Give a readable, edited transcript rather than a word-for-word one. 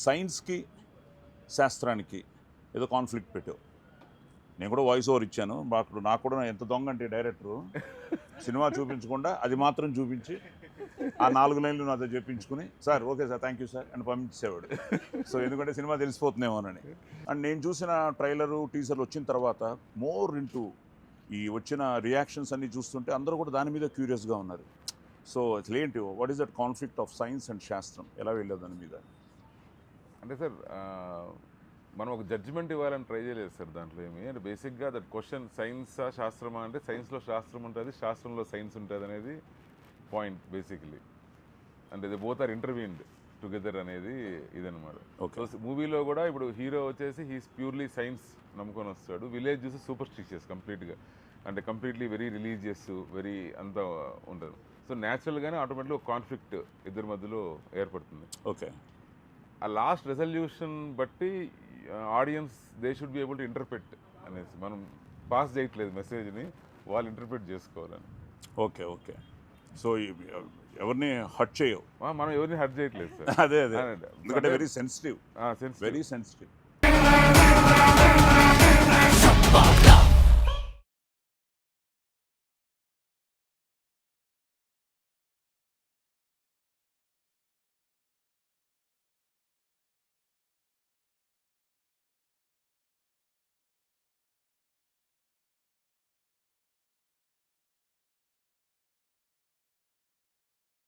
సైన్స్కి శాస్త్రానికి ఏదో కాన్ఫ్లిక్ట్ పెట్టావు. నేను కూడా వాయిస్ ఓవర్ ఇచ్చాను. నాకు కూడా ఎంత దొంగ అంటే డైరెక్టరు సినిమా చూపించకుండా అది మాత్రం చూపించి ఆ 4 లైన్లు నాతో చెప్పించుకుని sir okay sir thank you sir అని పంపించేవాడు. సో ఎందుకంటే సినిమా తెలిసిపోతుందేమోనని. అండ్ నేను చూసిన ట్రైలరు టీజర్లు వచ్చిన తర్వాత మోర్ ఇంటూ ఈ వచ్చిన రియాక్షన్స్ అన్నీ చూస్తుంటే అందరూ కూడా దాని మీద క్యూరియస్గా ఉన్నారు. సో అసలు ఏంటి what is that conflict of science and శాస్త్రం, ఎలా వెళ్ళేది దాని మీద? అంటే సార్ మనం ఒక జడ్జిమెంట్ ఇవ్వాలని ట్రై చేయలేదు సార్ దాంట్లో ఏమి. అంటే బేసిక్గా దట్ క్వశ్చన్ సైన్సా శాస్త్రమా అంటే సైన్స్లో శాస్త్రం ఉంటుంది, శాస్త్రంలో సైన్స్ ఉంటుంది అనేది పాయింట్ బేసికలీ. అంటే ది బోత్ ఆర్ ఇంటర్వ్యూన్డ్ టుగెదర్ అనేది ఇదనమాట. సో మూవీలో కూడా ఇప్పుడు హీరో వచ్చేసి హీస్ ప్యూర్లీ సైన్స్ నమ్ముకొని వస్తాడు, విలేజ్ చూసి సూపర్ స్టిషియస్ కంప్లీట్గా, అంటే కంప్లీట్లీ వెరీ రిలీజియస్, వెరీ అంతా ఉంటుంది. సో న్యాచురల్గానే ఆటోమేటిక్గా ఒక కాన్ఫ్లిక్ట్ ఇద్దరి మధ్యలో ఏర్పడుతుంది. ఓకే, ఆ లాస్ట్ రెజల్యూషన్ బట్టి audience they should be able to interpret అనేసి, మనం పాస్ చేయట్లేదు మెసేజ్ని, వాళ్ళు ఇంటర్ప్రెట్ చేసుకోవాలని. Okay okay. సో ఎవరిని హర్ట్ చేయవు, మనం ఎవరిని హర్ట్ చేయట్లేదు సార్. అదే ఎందుకంటే వెరీ సెన్సిటివ్, వెరీ సెన్సిటివ్.